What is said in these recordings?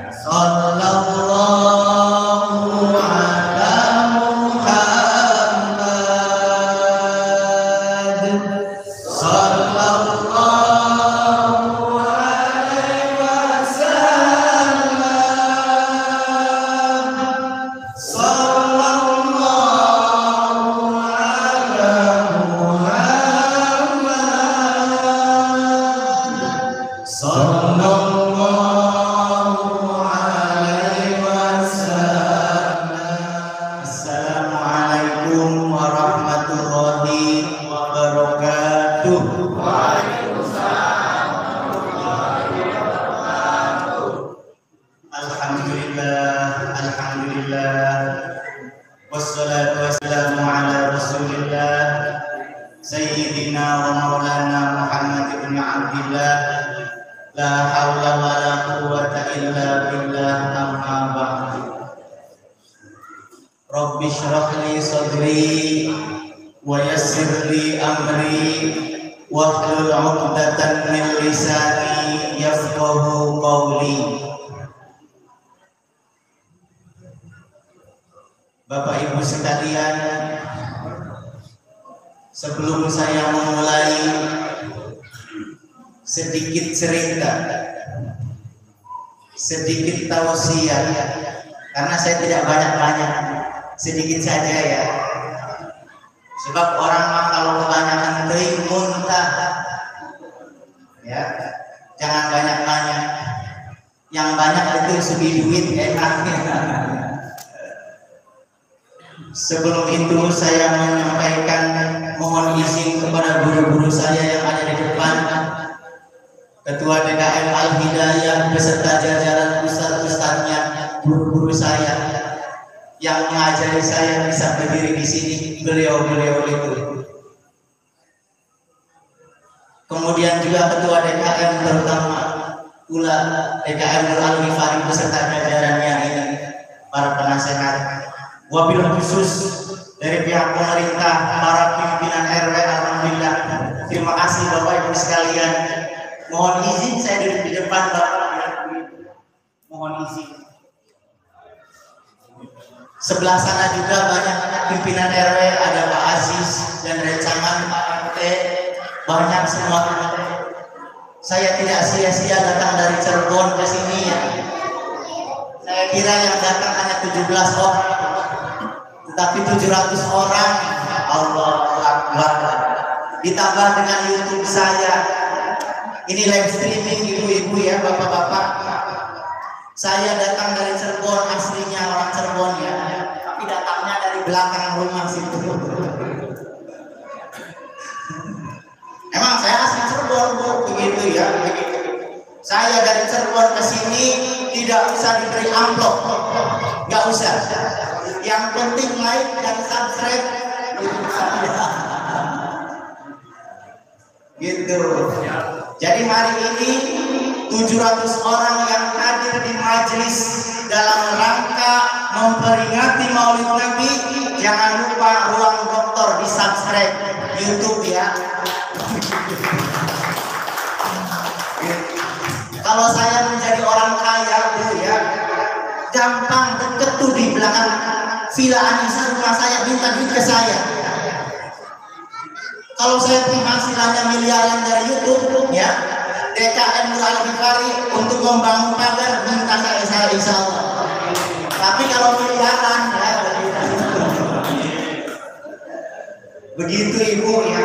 Sallallahu ala Muhammad. Sallallahu alaihi wasallam. Sallallahu ala Muhammad. Sallallahu alaihi wasallam. Assalamualaikum warahmatullahi wabarakatuh. Alhamdulillah. Wassalatu wassalamu ala Rasulillah Sayyidina wa Maulana Muhammad ibn Abdillah. La haula wa la quwwata illa billah, amma ba'du. Rabbi shrah li sadri wa yassir li amri wahlul 'uqdatam min lisani yafqahu qawli. Bapak Ibu sekalian, sebelum saya memulai sedikit cerita, sedikit tausiah, karena saya tidak banyak-banyak, sedikit saja ya. Sebab orang mah kalau kebanyakan teuing muntah. Ya, jangan banyak-banyak. Yang banyak itu sugi duit enaknya. Sebelum itu saya menyampaikan mohon izin kepada guru-guru saya yang ada di depan, Ketua DKM Al-Hidayah beserta jajaran ustaz-ustaznya, guru-guru saya yang mengajari saya bisa berdiri di sini, beliau-beliau itu. Kemudian juga Ketua DKM terutama Ula DKM Al-Ghifari beserta jajarannya ini, para penasehat. Wabil khusus dari pihak pemerintah, para pimpinan RW, alhamdulillah. Terima kasih Bapak Ibu sekalian. Mohon izin saya duduk di depan Bapak. Mohon izin. Sebelah sana juga banyak pimpinan RW, ada Pak Aziz dan Rencangan, Pak RT, banyak semua. Saya tidak sia-sia datang dari Cirebon ke sini ya. Saya kira yang datang hanya 17 orang. Tapi 700 orang, Allahu Akbar. Ditambah dengan YouTube saya. Ini live streaming ibu-ibu ya, bapak-bapak. Saya datang dari Cirebon, aslinya orang Cirebon ya, tapi datangnya dari belakang rumah situ. Emang saya asli Cirebon, Bu, begitu ya. Saya dari Cirebon ke sini tidak usah diberi amplop, nggak usah. Yang penting like dan subscribe gitu. Jadi hari ini 700 orang yang hadir di majelis dalam rangka memperingati Maulid Nabi. Jangan lupa Ruang Doktor di subscribe YouTube ya. Kalau saya menjadi orang kaya tuh ya, gampang deket tuh di belakang Villa Anissa rumah saya, minta duit ke saya. Kalau saya penghasilannya miliaran dari YouTube ya, DKM Al-Ghifari untuk membangun pagar minta saya insya Allah. Tapi kalau miliaran ya, begitu ibu ya.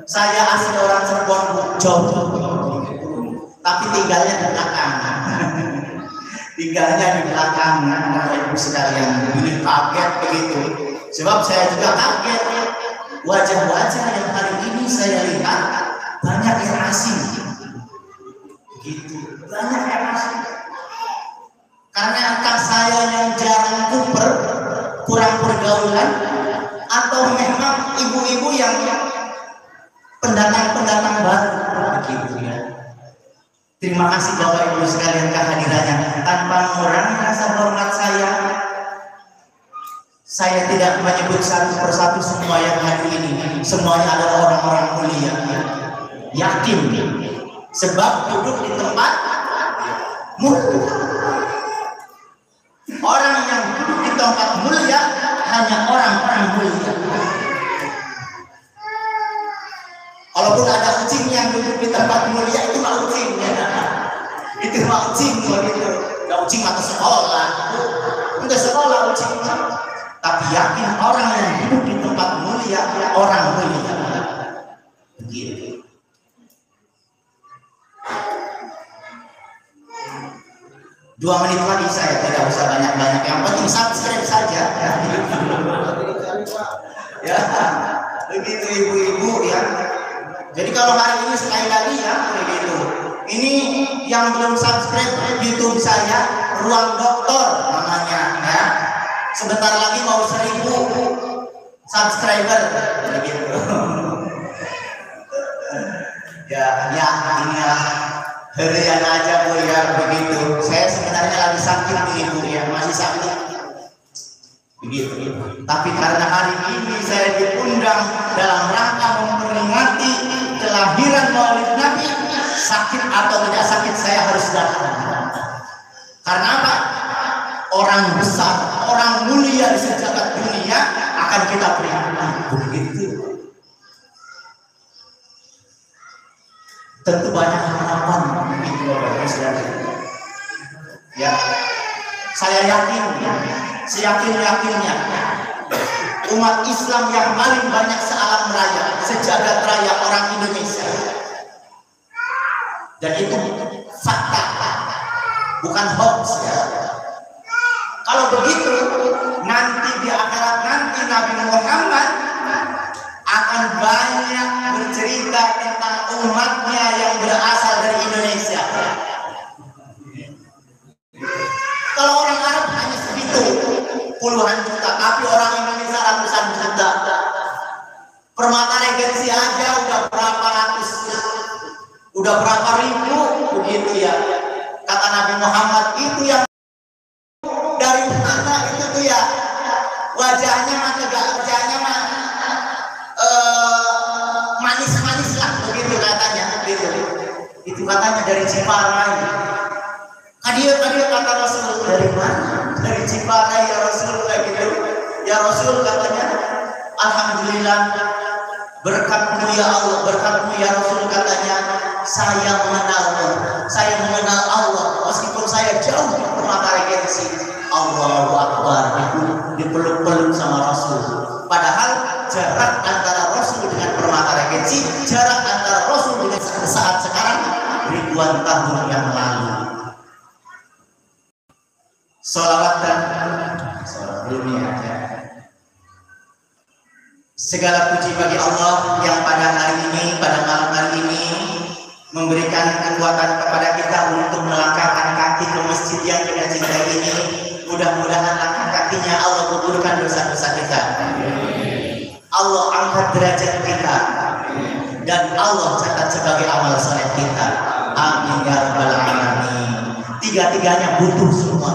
Saya asli orang Cirebon, jauh, tapi tinggalnya di belakang. Tinggalnya di belakang, Ibu sekalian. Ini kaget begitu. Sebab saya juga kaget. Wajah-wajah yang hari ini saya lihat banyak yang asing. Begitu, banyak yang asing. Karena entah saya yang jarang kuper, kurang pergaulan, atau memang ibu-ibu yang pendatang-pendatang baru. Begitu ya. Terima kasih Bapak Ibu sekalian kehadirannya. Tanpa mengurangi rasa hormat saya tidak menyebut satu persatu semua yang hadir ini. Semuanya adalah orang-orang mulia. Yakin. Sebab duduk di tempat mulia. mulia hanya orang-orang mulia. Walaupun ada kucing yang duduk di tempat mulia, itu mah kucing ya. Itu mah kucing begitu. Enggak kucing atau sekolah. Enggak sekolah kucing. Tapi yakin orang yang duduk di tempat mulia orang mulia. Begitu. Dua menit lagi, saya tidak usah banyak-banyak. Yang penting subscribe saja. Ya, begitu ibu-ibu ya. Jadi kalau hari ini sekali lagi ya, begitu. Ini yang belum subscribe YouTube saya, Ruang Doktor namanya ya. Sebentar lagi mau 1000 subscriber begitu. Ya ini ya. Herian aja Bu ya begitu. Saya sebenarnya lagi sakit begitu ya, masih sakit begitu. Tapi karena hari ini saya diundang dalam rangka memperingati kelahiran Maulid Nabi, sakit atau tidak sakit saya harus datang. Karena apa? Orang besar, orang mulia di sejagat dunia akan kita peringati begitu. Tentu banyak harapan ya. Saya yakin, seyakin-yakinnya umat Islam yang paling banyak se-alam raya, sejagat raya orang Indonesia. Dan itu fakta, bukan hoax ya. Kalau begitu, nanti di akhirat nanti Nabi Muhammad akan banyak bercerita tentang umatnya yang berasal dari Indonesia. Kalau orang Arab hanya segitu, puluhan juta, tapi orang Indonesia ratusan juta. Permata Regensi aja udah berapa ratus, udah berapa ribu begitu ya. Kata Nabi Muhammad, itu yang dari mana itu tuh ya, wajahnya mah tegak, wajahnya mah manis-manis lah begitu katanya gitu. Itu katanya dari Ciparai. Kadia kata Rasul, dari mana? Dari Ciparai ya Rasul gitu. Ya Rasul katanya, alhamdulillah berkatmu ya Allah, berkatmu ya Rasul katanya, saya mengenal Allah meskipun saya jauh di Permata Regensi. Allahu Akbar, itu dipeluk-peluk sama Rasul. Padahal jarak antara Rasul dengan Permata Regensi, jarak antara Rasul dengan saat sekarang ribuan tahun yang lalu. Salawat dan salat dunia aja. Segala puji bagi Allah yang pada hari ini, pada malam hari ini memberikan kekuatan kepada kita untuk melangkahkan kaki ke masjid yang kita cintai ini. Mudah-mudahan langkah kakinya Allah gugurkan dosa-dosa kita. Allah angkat derajat kita dan Allah catat sebagai amal saleh kita. Amin ya rabbal alamin. Tiga-tiganya butuh semua.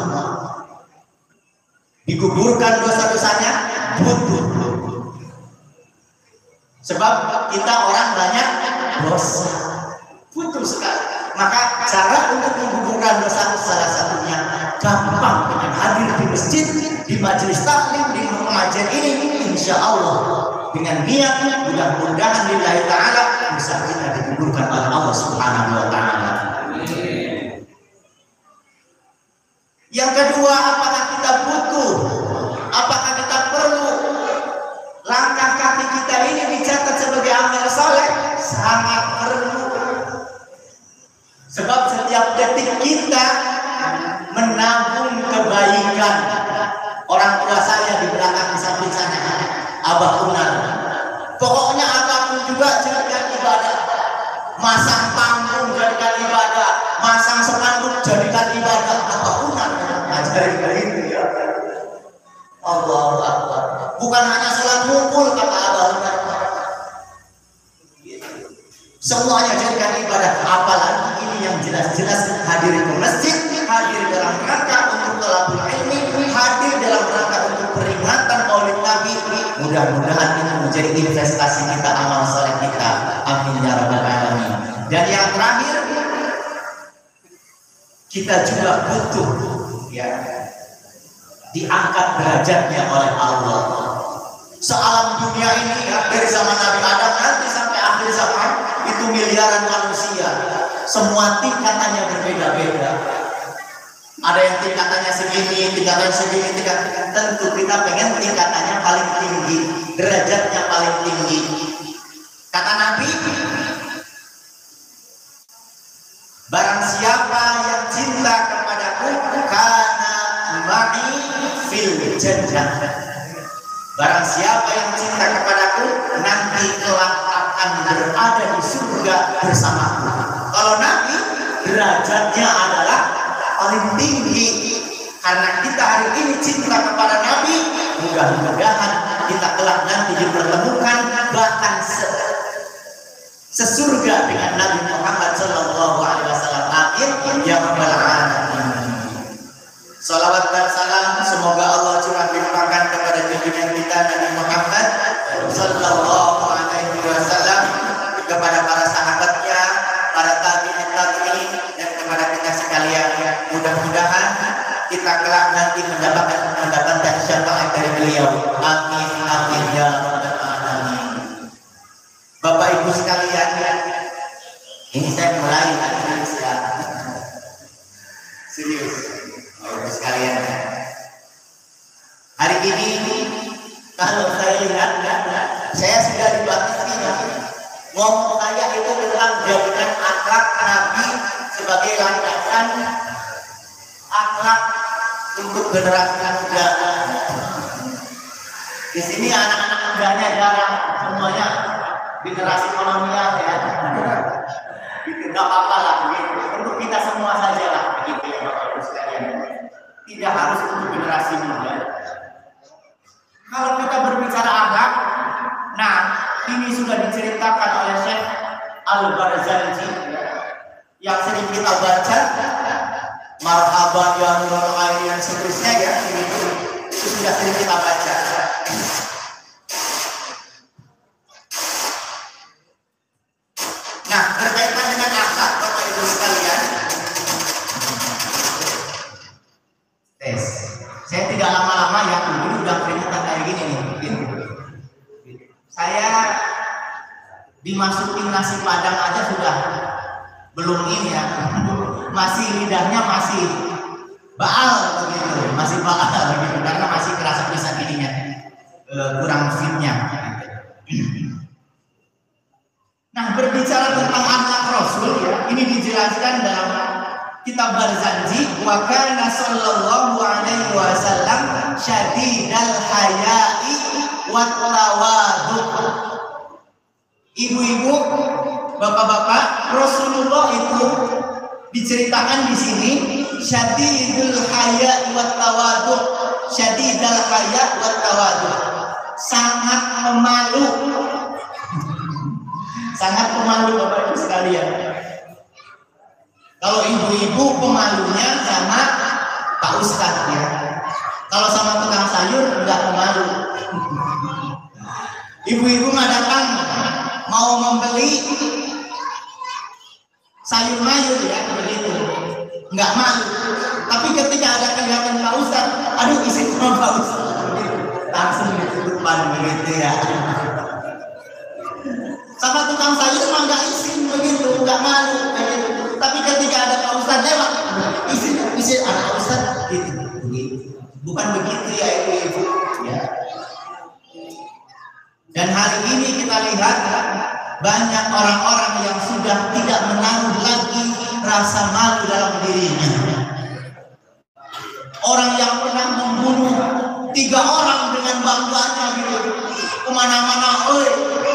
Digugurkan dosa-dosanya butuh. Sebab kita orang banyak dosa, butuh sekali. Maka cara untuk menggugurkan dosa salah satunya gampang dengan hadir di masjid, di majelis taklim, di pengajian ini, insya Allah dengan niat mudah-mudahan lillahi ta'ala bisa kita digugurkan oleh Allah subhanahu wa ta'ala. Yang kedua, apakah kita butuh, apakah kita perlu langkah kaki kita ini dicatat sebagai amal saleh? Sangat perlu. Sebab setiap detik kita menabung kebaikan. Orang tua saya di belakang di samping sana, Abah Unar. Pokoknya apapun juga jadikan ibadah. Masang panggung jadikan ibadah, masang spanduk jadikan ibadah. Abah Unar ngajarin begitu ya. Allahu Akbar. Bukan hanya sholat mukul kata Abah Unar. Semuanya jadikan ibadah. Apalagi ini yang jelas-jelas hadir ke masjid, hadir dalam rangka untuk thalabul ilmi, hadir dalam rangka untuk peringatan Maulid Nabi. Mudah-mudahan ini menjadi investasi kita, amal saleh kita. Amin ya rabbal alamin. Dan yang terakhir, kita juga butuh ya diangkat derajatnya oleh Allah. Sealam dunia ini ya, dari zaman Nabi Adam nanti sampai akhir zaman itu miliaran manusia, semua tingkatannya berbeda-beda. Ada yang tingkatannya segini, tingkatannya segini, tingkatan. Tentu kita pengen tingkatannya paling tinggi, derajatnya paling tinggi. Kata Nabi, barang siapa yang cinta kepadaku, karena ma'i fil jannah. Barang siapa yang cinta kepadaku, nanti kelak akan berada di surga bersamaku. Kalau Nabi, derajatnya adalah paling tinggi. Karena kita hari ini cinta kepada Nabi, mudah-mudahan kita kelak nanti dipertemukan bahkan sesurga dengan Nabi Muhammad Sallallahu Alaihi Wasallam. Amin ya rabbal alamin. Salawat dan salam semoga Allah curah limpahkan kepada junjungan kita Nabi Muhammad Sallallahu Alaihi Wasallam, kepada para sahabatnya, para tabi'in dan kepada kita sekalian. Mudah-mudahan kita kelak nanti mendapatkan syafaat dari beliau. Amin amin ya rabbal alamin. Bapak Ibu sekalian, ini saya mulai ya. Serius. Sekalian, hari ini kalau saya lihat, saya sudah dibatasi. Ngomong saya itu tentang jaminan akhlak Nabi sebagai landasan akhlak untuk generasi muda. Di sini anak-anak mudanya jarang, semuanya generasi kolonial ya. Tidak apa-apa lah, untuk kita semua saja lah, begitu ya Bapak Ibu sekalian. Tidak harus untuk generasi muda. Kalau kita berbicara akhlak, nah ini sudah diceritakan oleh Syekh Al-Barzanji yang sering kita baca, marhaban ya nurul aini dan seterusnya ya, itu sudah sering kita baca. Nah, berkaitan dengan akhlak Bapak Ibu sekalian, saya tidak lama-lama ya, dulu udah keringetan kayak gini nih. Saya dimasukin nasi padang aja sudah belum ini ya, masih lidahnya masih baal begitu, masih baal begitu karena masih kerasa bisa gininya, kurang fitnya. Nah, berbicara tentang akhlak Rasul ya, ini dijelaskan dalam kitab Barzanji, wa kana sallallahu alaihi wasallam syadidal haya'i wa tawadhu. Ibu-ibu, bapak-bapak, Rasulullah itu diceritakan di sini syadidul haya'i wa tawadhu. Syadidal haya'i wa tawadhu. Sangat pemalu. Sangat pemalu Bapak Ibu sekalian. Kalau ibu-ibu pemalunya sama Pak Ustadz ya. Kalau sama tukang sayur enggak pemalu. Ibu-ibu nggak datang mau membeli sayur mayur ya begitu, nggak malu. Tapi ketika ada kegiatan Pak Ustadz, aduh isi sama Pak Ustadz, langsung ditutupan begitu ya. Sama tukang sayur mah nggak izin begitu, nggak malu begitu. Tapi ketika ada Pak Ustadz lewat, izin ada Pak Ustadz gitu. Bukan begitu ya ibu-ibu ya. Dan hari ini kita lihat banyak orang-orang yang sudah tidak menaruh lagi rasa malu dalam dirinya. Orang yang pernah membunuh 3 orang dengan bangganya gitu, kemana-mana,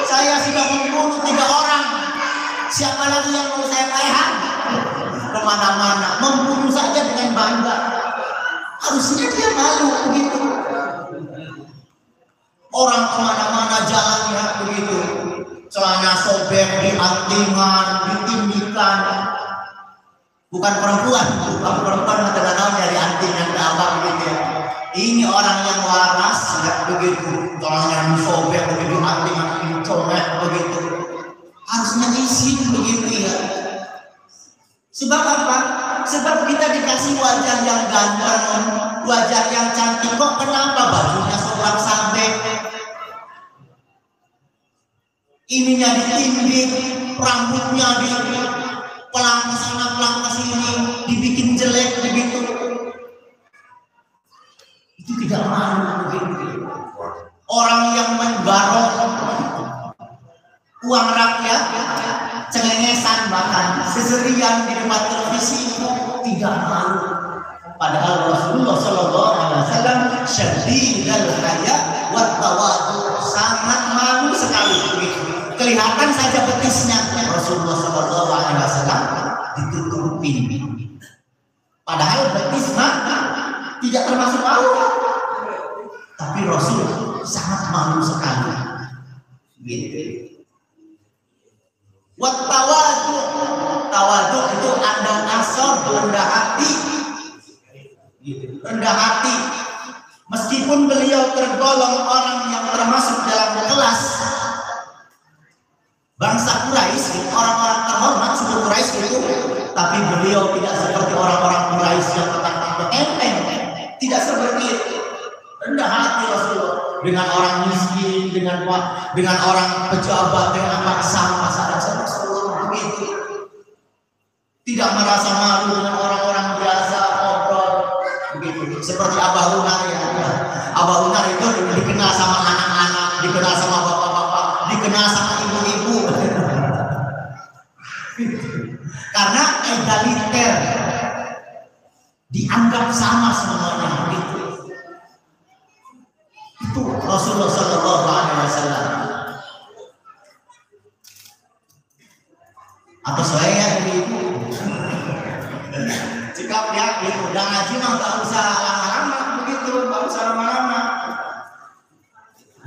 saya sudah membunuh 3 orang, siapa lagi yang mau saya pelihara? Kemana-mana, membunuh saja dengan bangga. Harusnya dia malu begitu. Orang kemana-mana jalannya begitu, celana sobek, diantingan, ditindikan. Bukan perempuan, kalau perempuan mata-matanya diantingan ke abang begitu ya. Ini orang yang waras ya begitu, celana sobek begitu, diantingan, dicolek begitu. Harusnya izin begitu ya. Sebab apa? Sebab kita dikasih wajah yang ganteng, wajah yang cantik, kok kenapa bajunya sobrak sampai ininya ditindik, rambutnya di pelang ke sana pelang ke sini, dibikin jelek begitu. Itu tidak malu begitu. Orang yang menggarong uang rakyat, cengengesan bahkan seserian di depan televisi itu tidak malu. Padahal Rasulullah Shallallahu Alaihi Wasallam syadidul haya wat tawadu, sangat malu sekali. Kelihatan saja betisnya Rasulullah Shallallahu Alaihi Wasallam ditutupin. Padahal betis tidak termasuk malu, tapi Rasul sangat malu sekali. Gitu. Wat tawadu, tawadu itu andal asor, rendah hati, gitu. Rendah hati. Meskipun beliau tergolong orang yang termasuk dalam kelas bangsa Quraisy, orang-orang terhormat suku Quraisy itu, tapi beliau tidak seperti orang-orang Quraisy yang tetap enteng, tidak seperti itu. Rendah hati Rasulullah dengan orang miskin, dengan orang pejabat, dengan anak sama Rasulullah begitu. Tidak merasa malu dengan orang-orang biasa ngobrol begitu. Seperti Abah Unar ya. Abah Unar itu dikenal sama anak-anak, dikenal sama bapak-bapak, dikenal sama ibu-ibu. Karena egaliter, dianggap sama semuanya begitu. Itu Rasulullah Shallallahu Alaihi Wasallam. Atau saya ibu, sikapnya itu udah ngaji mah nggak usah lama-lama begitu, nggak usah lama-lama.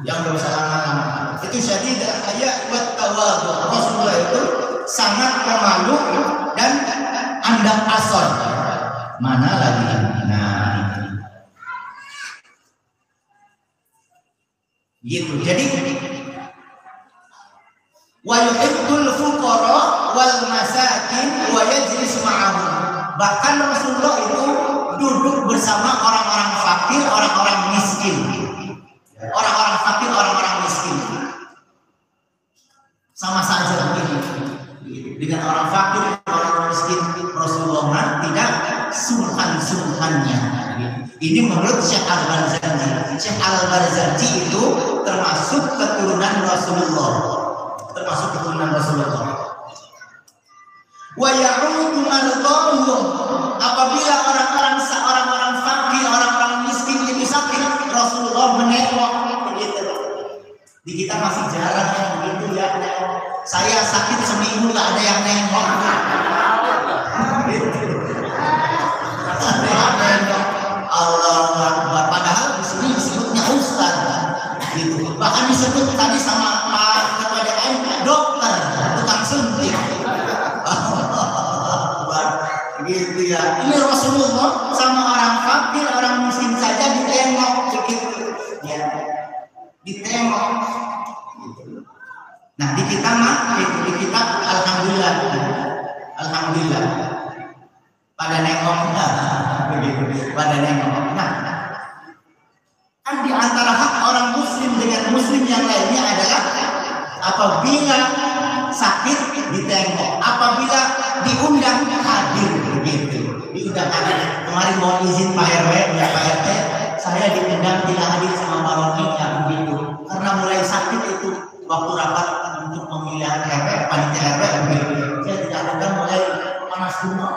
Yang nggak usah lama-lama itu syadidul haya wat tawadu. Rasulullah itu sangat pemalu dan andal asor. Mana lagi? Nah, gitu. Jadi wa yuhibbul fuqara wal masakin wa yajlis ma'ahum. Bahkan Rasulullah itu duduk bersama orang-orang fakir, orang-orang miskin. Orang-orang fakir, orang-orang miskin. Sama saja begini. Dengan orang fakir, orang miskin, Rasulullah tidak sungkan-sungkannya. Ini menurut Syekh Al-Barzanji. Syekh Al-Barzanji itu termasuk keturunan Rasulullah. Wa ya'udu mardahum, apabila orang-orang fakir, orang-orang miskin itu sakit, Rasulullah menengok begitu. Di kita masih jarang yang begitu ya. Saya sakit seminggu nggak ada yang nengok. Allahu Akbar. Padahal di sini disebutnya ustaz, gitu. Bahkan disebut tadi sama Pak Ketua DKM dokter, tukang suntik. Gitu ya. Ini Rasulullah sama orang fakir, orang miskin saja ditengok begitu. Ya. Ditengok. Gitu. Nah di kita di kita alhamdulillah. Alhamdulillah. Pada nengok begitu. Pada nengok. Nah, kan di antara hak orang muslim dengan muslim yang lainnya adalah apabila sakit ditengok, apabila diundang hadir begitu. Diundang hadir. Kemarin mohon izin Pak RW, ya Pak RT, saya diundang tidak hadir sama Pak Romi ya begitu. Karena mulai sakit itu waktu rapat untuk pemilihan RW, panitia RW begitu. Saya tidak undang mulai panas rumah.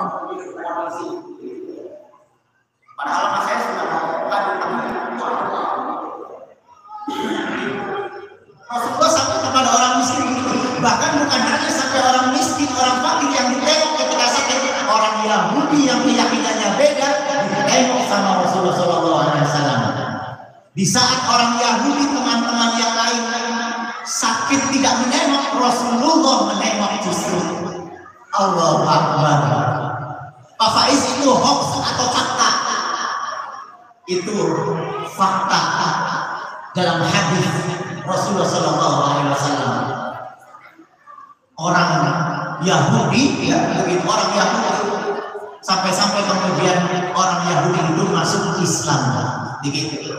Padahal mas saya sudah mau Rasulullah sampai kepada orang miskin, bahkan bukan hanya sampai orang miskin, orang fakir yang ditengok ketika sakit, orang Yahudi yang keyakinannya beda ditengok sama Rasulullah SAW. Di saat orang Yahudi teman-teman yang lain sakit tidak menengok, Rasulullah menengok justru. Allahu Akbar. Pak Faiz, itu hoax atau fakta? Itu fakta dalam hadis Rasulullah SAW. Orang Yahudi ya, begitu orang Yahudi sampai-sampai kemudian orang Yahudi itu masuk masuk Islam, begitu.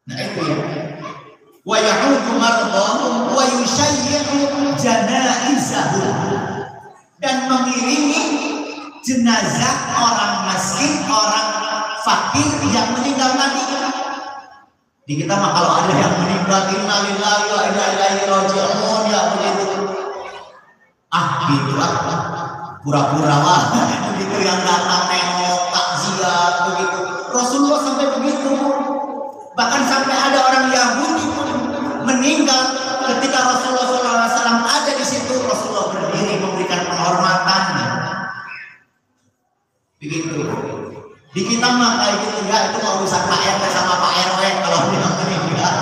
Nah itu ya. Wa ya'udu mardahum wa yushayyi'u janaizahum, dan mengiringi jenazah orang miskin, orang fakir yang meninggal tadi. Di kita mah kalau ada yang meninggal, innalillahi wa inna ilaihi raji'un, ya begitu. Gitu lah, pura-pura lah, begitu yang datang nengok, takziah, begitu. Rasulullah sampai begitu. Bahkan sampai ada orang Yahudi pun meninggal ketika Rasulullah SAW ada di situ. Rasulullah berdiri memberikan penghormatan. Begitu. Di kita mah kayak gitu ya, itu mau urusan Pak RT sama Pak RW kalau dia meninggal.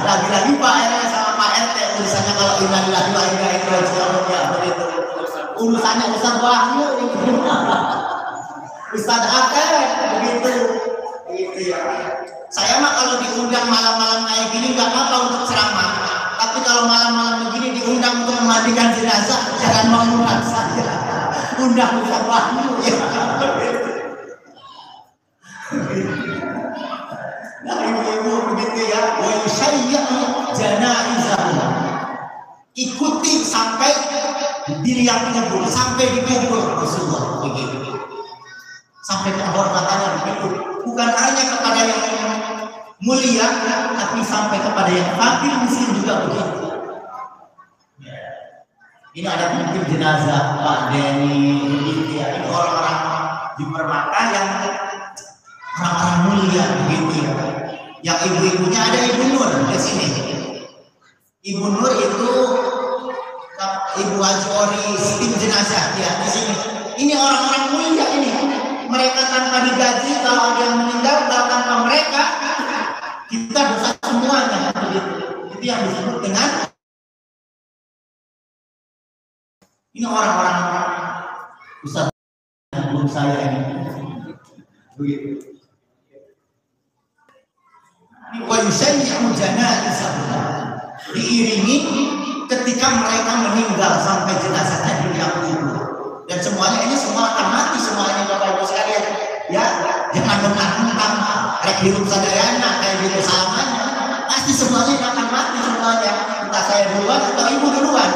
Lagi-lagi Pak RW sama Pak RT urusannya kalau innalillahi wa inna ilaihi raji'un, ya begitu. Urusannya Ustaz Wahyu, Ustaz Akar, begitu. Gitu ya. Saya mah kalau diundang malam-malam kayak gini nggak apa-apa untuk ceramah. Tapi kalau malam-malam begini diundang untuk memandikan jenazah, jangan mengundang saya. Undang Ustaz Wahyu, ya. Nah ibu-ibu begitu ya. Wa yushayyi'u janaizahum, ikuti sampai dilihat kubur, sampai dikubur Rasulullah begitu. Sampai penghormatannya begitu. Bukan hanya kepada yang mulia, tapi sampai kepada yang fakir miskin juga begitu. Ini ada mungkin jenazah Pak Denny, begitu ya. Ini orang-orang di Permata yang orang-orang mulia begitu ya. Yang ibu-ibunya ada Ibu Nur di sini. Ibu Nur itu Ibu Haji Ori tim jenazah ya di sini. Ini orang-orang mulia ini. Mereka tanpa digaji, kalau ada yang meninggal, kalau tanpa mereka kita dosa semuanya. Begitu. Itu yang disebut dengan ini orang-orang Ustaz yang belum saya ini. Begitu. Wa yushayyi'u janaizahum, diiringi ketika mereka meninggal sampai jenazahnya dilihat. Dan semuanya ini semua akan mati, semuanya Bapak Ibu sekalian. Ya, jangan mentang-mentang rek hidup sadayana kayak gitu salamanya. Pasti semuanya akan mati semuanya. Entah saya duluan atau ibu duluan.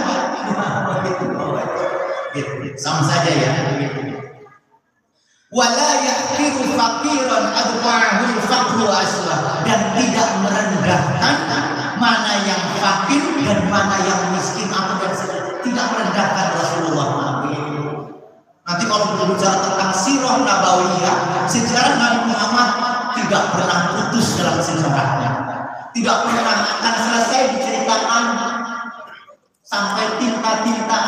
Gitu. Sama saja ya. Wala yahqiru faqiran adba'ahu al-faqru aslah, dan tidak merendahkan mana yang fakir dan mana yang miskin, apa dan tidak merendahkan Rasulullah. Nanti kalau berbicara tentang sirah nabawiyah, sejarah Nabi Muhammad tidak pernah putus dalam sejarahnya, tidak pernah akan selesai diceritakan sampai tinta-tinta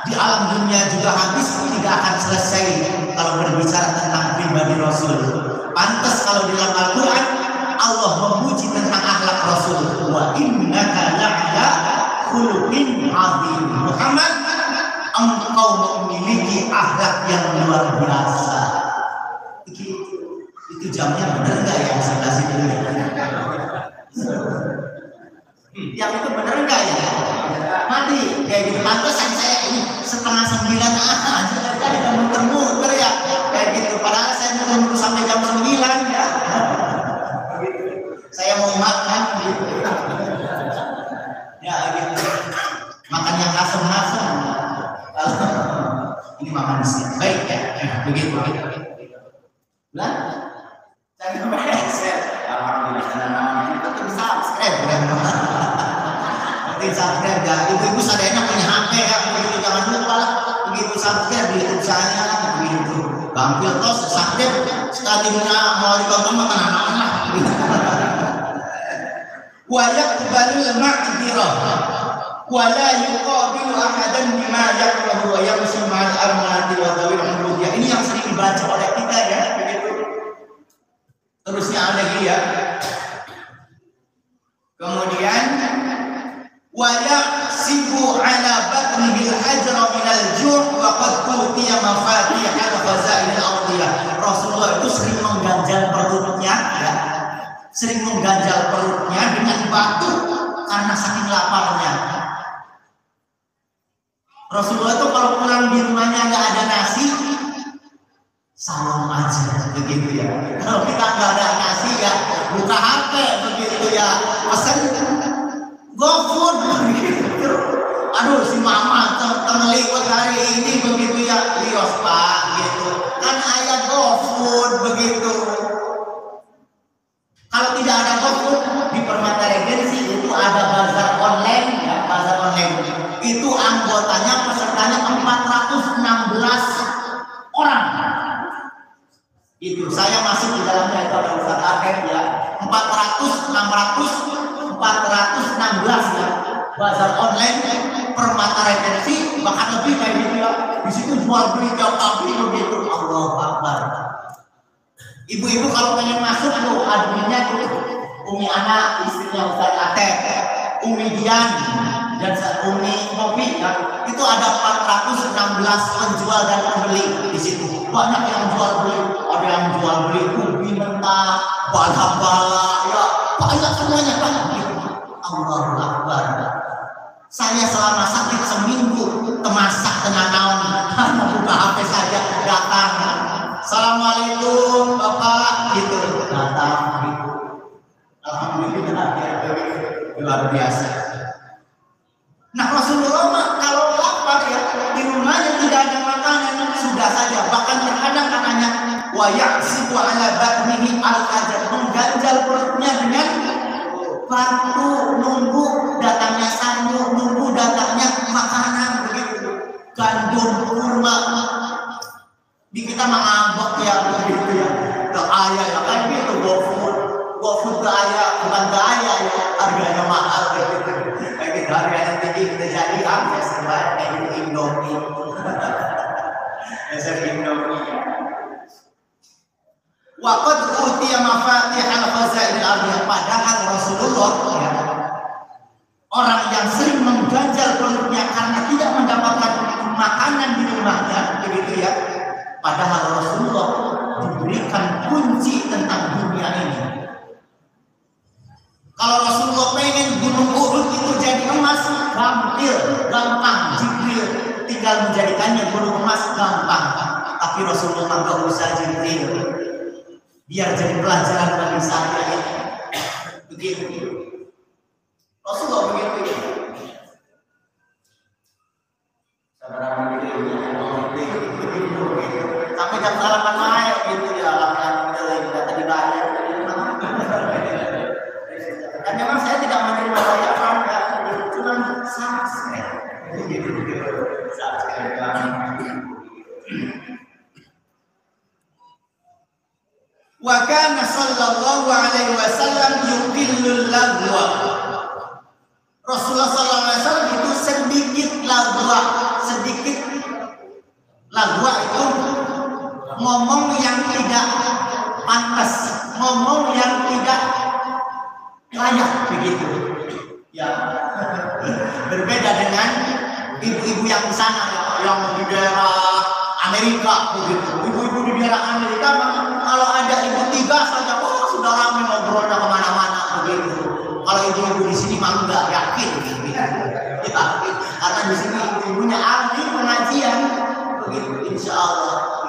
di alam dunia juga habis, tidak akan selesai kalau berbicara tentang pribadi Rasul. Pantas kalau di dalam Al-Quran Allah memuji tentang akhlak Rasul. Wa innaka la'ala khuluqin 'adzim. Muhammad, engkau memiliki akhlak yang luar biasa. Itu jamnya benar nggak ya sebelah sini? Yang itu benar nggak ya? Mati kayak gitu. Pantesan saya ini 8:30 aja tadi udah muter-muter ya kayak gitu. Padahal saya menunggu sampai jam 9 ya. Saya mau makan gitu. Ya gitu. Makan yang asam-asam. Ini makan siang. Baik ya. Begitu. Lah, jangan berhasil. Alhamdulillah. Tetap subscribe. Tetap subscribe ya. Ibu-ibu sadayana punya HP ya. Begitu jangan lupa lah. Begitu subscribe di YouTube saya. Begitu. Bampil tos subscribe. Sekali mau ditonton makan anak-anak. Wa yaqbalul ma'dzirah. Wala yuqabilu ahadan bima yakrahu wa yamshi ma'al armati wa dhawil umudiyah. Ini yang sering dibaca oleh kita ya, begitu. Terusnya ada lagi ya. Kemudian wa yasibu ala batnihi al-hajra min al-ju' wa qad utiya mafatih al-khazain al-ardiyah. Rasulullah itu sering mengganjal perutnya ya. Sering mengganjal perutnya dengan batu karena saking laparnya. Rasulullah itu kalau pulang di rumahnya nggak ada nasi, salam aja begitu ya. Kalau kita nggak ada ngasih ya buka HP begitu ya, pesan GoFood begitu. Aduh si mama terliwat hari ini begitu ya, lios pak gitu kan ayat GoFood begitu. Kalau tidak ada GoFood di Permata Regency itu ada bazar online ya, bazar online itu anggotanya pesertanya 416 orang. Itu saya masuk di dalamnya itu ada Ustaz Arif ya, 416 ya bazar online Permata Regency, bahkan lebih kayak gitu ya. Di situ jual beli tiap pagi begitu. Allahu Akbar. Ibu-ibu kalau pengen masuk tuh adminnya tuh Umi Ana istrinya Ustaz Atep, Umi Dian dan Umi Kopi ya. Itu ada 416 penjual dan pembeli di situ. Banyak yang jual beli, ada yang jual beli ubi mentah, bala-bala ya, banyak semuanya banyak gitu. Allahu Akbar. Saya selama sakit seminggu temasak tengah naon, buka HP saja datang. Assalamualaikum Bapak gitu, datang gitu. Alhamdulillah luar biasa. Nah Rasulullah mah kalau lapar ya di rumahnya tidak ada makanan sudah saja, bahkan terkadang katanya wa ya'sibu ala batnihi al-ajab, mengganjal perutnya dengan batu, nunggu datangnya sanyu, nunggu datangnya makanan begitu, gandum, kurma. Di kita mengambek ya begitu ya, gaya ya kan gitu, GoFood gaya, bukan gaya ya, harganya mahal begitu. Kayak gitu harganya tinggi kita jadi ya serba kayak gitu Indomie, dasar Indomie. Waqad utiya mafatihal khazainil ardh, padahal Rasulullah ya, orang yang sering mengganjal perutnya karena tidak mendapatkan makanan di rumahnya begitu ya, padahal Rasulullah diberikan kunci tentang dunia ini. Kalau Rasulullah pengen gunung Uhud itu jadi emas, gampang, Jibril tinggal menjadikannya gunung emas, gampang. Tapi Rasulullah nggak usah Jibril, biar jadi pelajaran bagi saya ini. Begitu. Rasulullah begitu. Saudara sampai jam 8 naik gitu ya, alhamdulillah kita dibayar. Dan memang saya tidak menerima bayaran ya, cuma subscribe. Wa kana sallallahu alaihi wasallam yuqillul lagwa. Rasulullah sallallahu alaihi wasallam itu sedikit lagwa itu ngomong yang tidak pantas, ngomong yang tidak layak begitu. Ya. Berbeda dengan ibu-ibu yang di sana yang di daerah Amerika begitu. Ibu-ibu di daerah Amerika kalau ada ibu tiga saja, oh sudah ramai ngobrolnya kemana-mana begitu. Kalau ibu-ibu di sini mah enggak, yakin gitu. Yakin. Karena di sini ibu-ibunya ahli pengajian begitu, insya Allah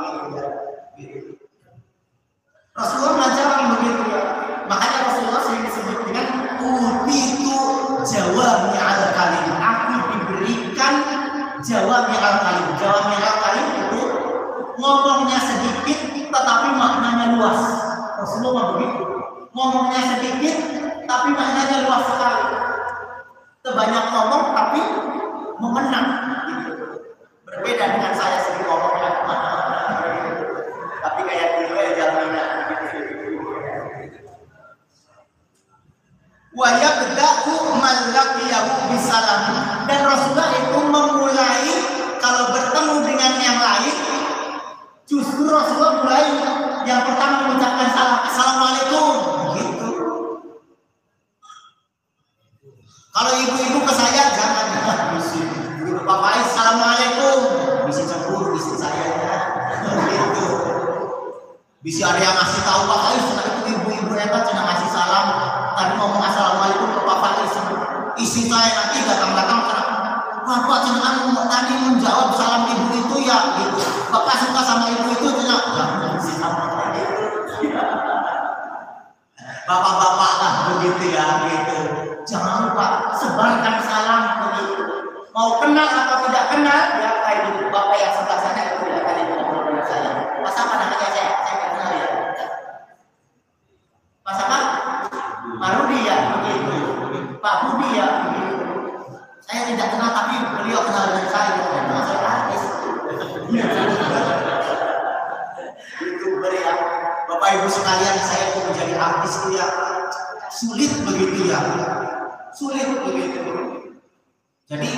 begitu. Rasulullah mengajarkan begitu ya. Makanya Rasulullah sering disebut dengan utitu jawami al-kalim. Aku diberikan jawami al-kalim. Jawami al-kalim itu ngomongnya sedikit tetapi maknanya luas. Rasulullah begitu. Ngomongnya sedikit tapi maknanya luas sekali. Sebanyak ngomong tapi mengena. Berbeda dengan saya sering ngomongnya kemana-mana. Tapi kayak dulu ya jalannya. Wa yabda'u man laqiyahu bisalam, dan Rasulullah itu memulai kalau bertemu dengan yang lain, justru Rasulullah mulai yang pertama mengucapkan salam, assalamualaikum gitu. Kalau ibu-ibu ke saya jangan bisi, Bapak assalamualaikum, bisi cemburu bisi saya gitu. Bisi ada yang ngasih tahu Pak Faiz, itu ibu-ibu hebat cina ngasih salam. Tadi ngomong assalamualaikum ke Pak Faiz, isi saya nanti datang-datang Bapak jangan tadi menjawab salam ibu itu ya gitu. Bapak suka sama ibu itu tidak? Bapak-bapak lah begitu ya gitu. Jangan lupa sebarkan salam begitu. Mau kenal atau tidak kenal ya kayak bapak yang sebelah sana itu tidak akan ngobrol dengan saya. Mas apa namanya saya? Saya nggak kenal ya. Mas apa? Pak Rudi ya begitu. Pak Budi ya begitu. Saya tidak kenal tapi beliau kenal dengan saya. Nama saya artis. YouTuber ya. Bapak Ibu sekalian, saya itu menjadi artis itu ya sulit begitu ya. Sulit begitu. Jadi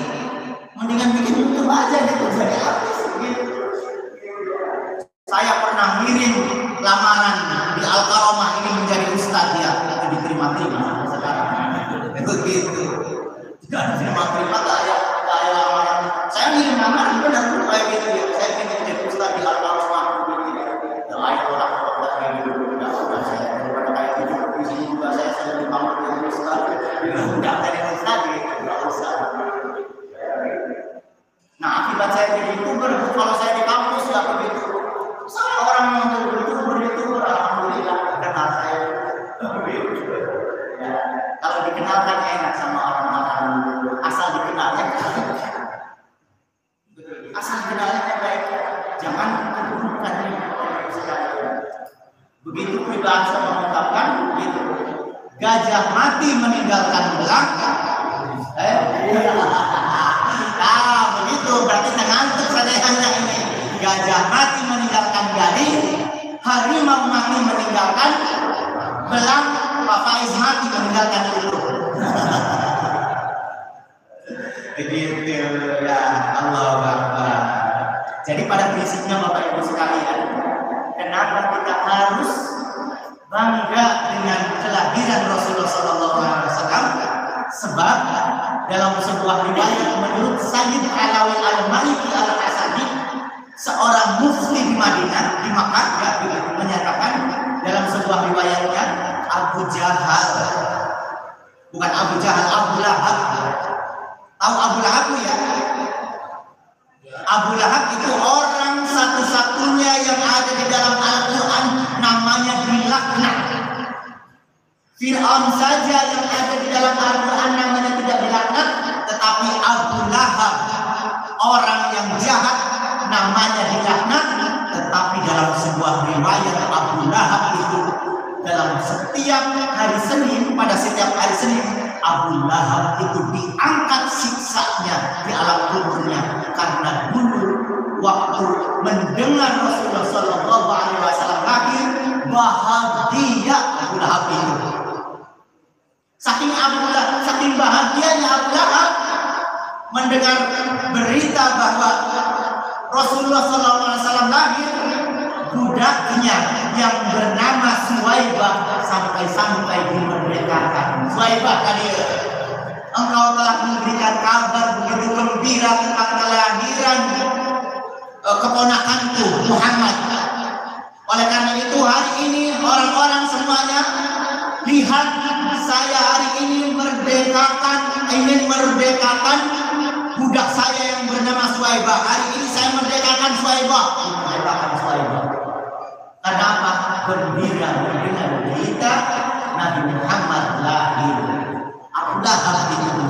mendingan bikin YouTube aja gitu jadi artis gitu. Saya pernah ngirim lamaran di Al-Karomah ingin menjadi ustadz ya, itu diterima-terima sekarang. Itu gitu. Tidak diterima-terima kayak lamaran. Saya ngirim lamaran benar kayak gitu ya. Saya ingin menjadi ustadz di Al-Karomah gitu ya. Ya ayo orang kayak gitu. Udah saya daripada kayak gitu di sini juga saya sudah dipanggil menjadi ustadz. Udah jadi ustadz gitu, nggak usah. Nah akibat saya jadi YouTuber, kalau saya di kampus ya begitu. Saya orang yang YouTuber, alhamdulillah kenal saya. Ya, kalau dikenalkan enak sama orang-orang, asal dikenalnya asal dikenalnya baik, jangan keburukan. Begitu peribahasa mengungkapkan, begitu. Gajah mati meninggalkan belang. Nah, begitu berarti ngantuk sadehannya ini. Gajah mati meninggalkan gading, harimau mati meninggalkan belang, Pak Faiz mati meninggalkan ulu. Begitu ya, Allahu Akbar. Jadi pada prinsipnya Bapak Ibu sekalian, kenapa kita harus bangga dengan kelahiran Rasulullah SAW? Sebab dalam sebuah riwayat menurut Sayyid Alawi Al-Maliki Al-Hasani, seorang mufti di Madinah, di Makkah, ya, menyatakan dalam sebuah riwayatnya, Abu Jahal, bukan Abu Jahal, Abu Lahab. Tahu Abu Lahab ya? Abu Lahab itu orang satu-satunya yang ada di dalam Al-Quran namanya dilaknat. Fir'aun saja yang ada di dalam Al-Quran namanya tidak dilaknat, tetapi Abu Lahab orang yang jahat namanya dilaknat. Tetapi dalam sebuah riwayat Abu Lahab itu dalam setiap hari Senin, pada setiap hari Senin Abu Lahab itu diangkat siksanya di alam kuburnya, karena dulu waktu mendengar Rasulullah SAW lahir bahagia Abu Lahab itu. Saking bahagianya Abu Lahab mendengar berita bahwa Rasulullah SAW lahir, budaknya yang bernama Suwaibah sampai dimerdekakan. Suwaibah tadi, engkau telah memberikan kabar begitu gembira tentang kelahiran keponakanku Muhammad. Oleh karena itu hari ini orang-orang semuanya lihat saya hari ini ingin merdekakan budak saya yang bernama Suwaibah. Hari ini saya merdekakan Suwaibah. Kenapa? Gembira mendengar berita Nabi Muhammad lahir. Abu Lahab itu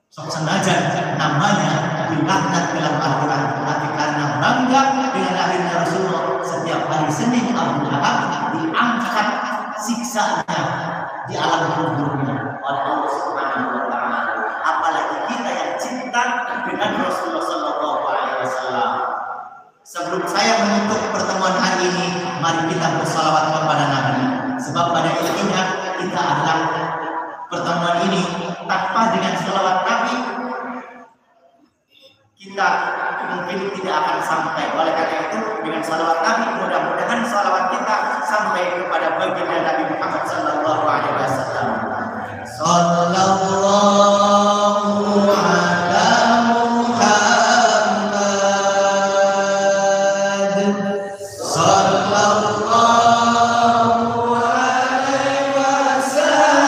sok sengaja namanya dilaknat dalam Al-Quran, tapi karena bangga dengan lahirnya Rasulullah, setiap hari Senin Abu Lahab diangkat siksanya di alam kuburnya oleh Allah Subhanahu wa Ta'ala. Apalagi kita yang cinta dengan Rasulullah Sallallahu Alaihi Wasallam. Sebelum saya menutup pertemuan hari ini, mari kita bersalawat kepada Nabi. Sebab pada intinya kita adalah pertemuan ini tanpa dengan salawat Nabi kita mungkin tidak akan sampai. Oleh karena itu dengan salawat Nabi, mudah-mudahan salawat kita sampai kepada baginda Nabi Muhammad Sallallahu Alaihi Wasallam. Sallallahu ala Muhammad, sallallahu alaihi wasallam.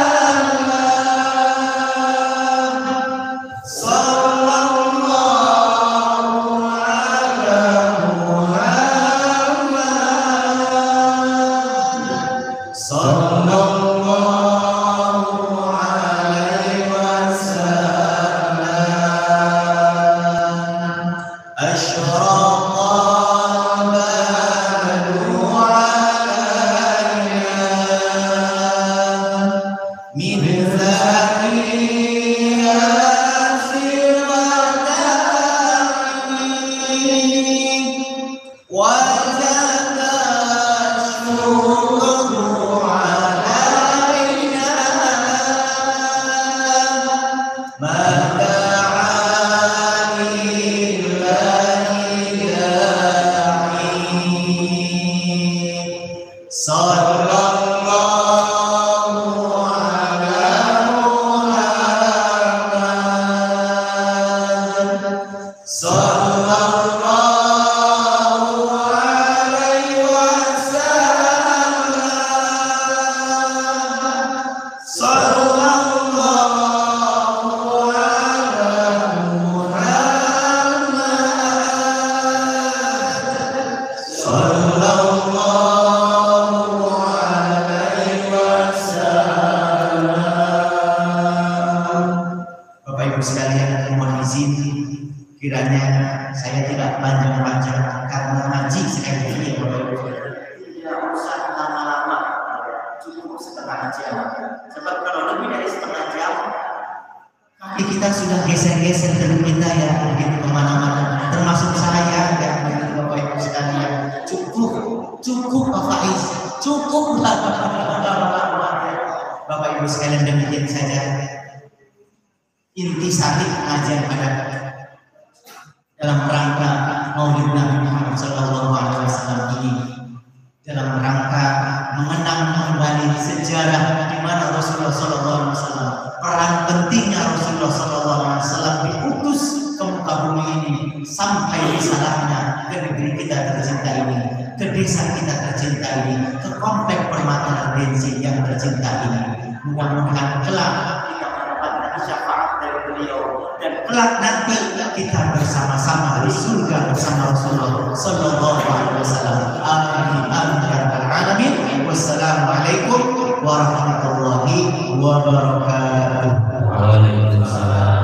Sallallahu ala Muhammad. Sallallahu alaihi wasallam. Sallallahu ala Muhammad. Sallallahu alaihi wasallam. Bapak Ibu sekalian, mohon izin kiranya saya tidak panjang-panjang karena ngaji sekali ini ya Bapak Ibu. Tidak usah lama-lama, cukup setengah jam. Sebab kalau lebih dari setengah jam, kaki kita sudah geser-geser dari kita ya, mungkin kemana-mana. Termasuk saya ya, Bapak Ibu sekalian. Cukup Pak Faiz, cukup Bapak Ibu sekalian, demikian saja intisari pengajian pada dalam rangka Maulid Nabi Muhammad SAW ini, dalam rangka mengenang kembali sejarah di mana Rasulullah SAW, peran pentingnya Rasulullah SAW diutus ke muka bumi ini sampai risalahnya ke negeri kita tercinta ini, ke desa kita tercinta ini, ke komplek Permata Ardensi yang tercinta ini. Mudah-mudahan kelak kita mendapatkan syafaat dari beliau, dan kelak nanti kita bersama-sama di surga bersama Rasulullah sallallahu alaihi wasallam. Amin amin ya rabbal alamin. Wassalamualaikum warahmatullahi wabarakatuh. Waalaikumsalam.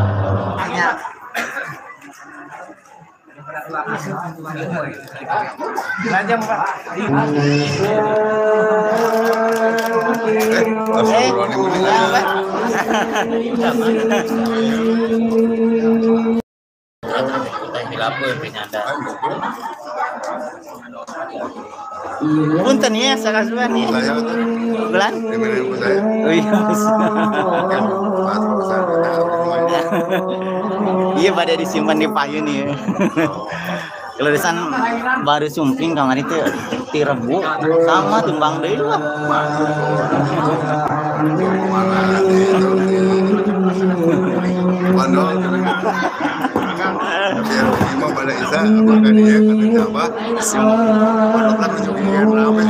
Punten ya, sakasuan ya. Bulan? Oh iya. Iya, pada disimpan di payun ya. Kalau desan baru sumping kamar itu tirebu sama tumbang deui lah. Mau pada Isa apakah dia kata apa? Pondoklah kesugihan ramai.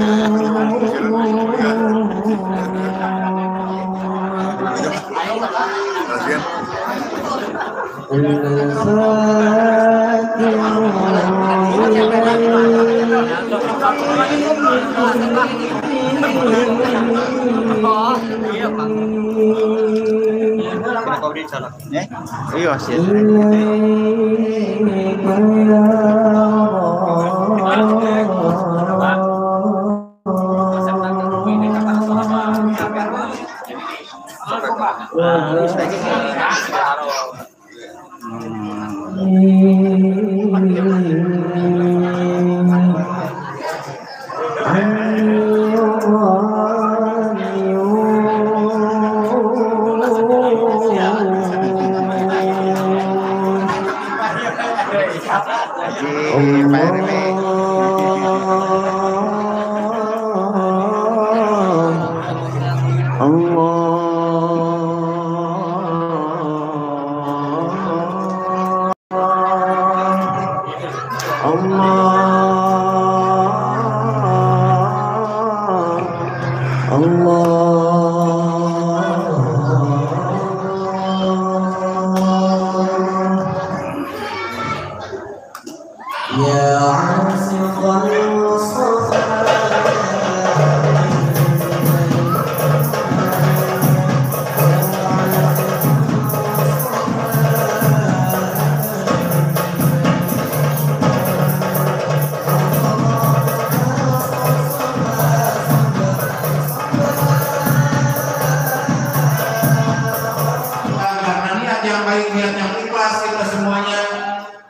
Iya sih.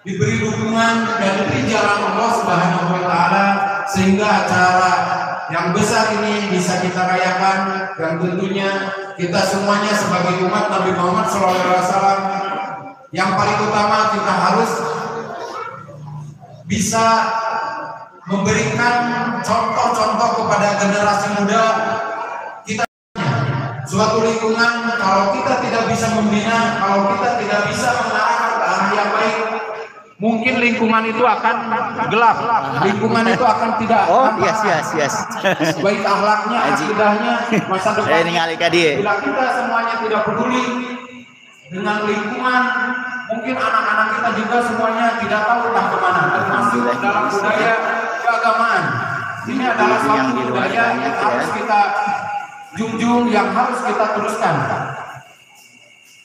diberi dukungan dan diberi jalan Allah Subhanahu wa taala sehingga acara yang besar ini bisa kita rayakan, dan tentunya kita semuanya sebagai umat Nabi Muhammad SAW yang paling utama kita harus bisa memberikan contoh-contoh kepada kepada generasi muda kita. Suatu lingkungan kalau kita tidak bisa membina, kalau kita tidak bisa mengarahkan ke arah yang baik, mungkin lingkungan itu akan gelap, lingkungan itu akan tidak yes. baik akhlaknya, akidahnya, masa Saya ningali ka dieu. Bila kita semuanya tidak peduli dengan lingkungan, mungkin anak-anak kita juga semuanya tidak tahu entah kemana, termasuk dalam budaya keagamaan. Ini adalah suatu budaya yang harus kita junjung, yang harus kita teruskan.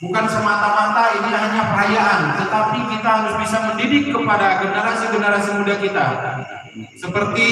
Bukan semata-mata ini hanya perayaan, tetapi kita harus bisa mendidik kepada generasi-generasi muda kita. Seperti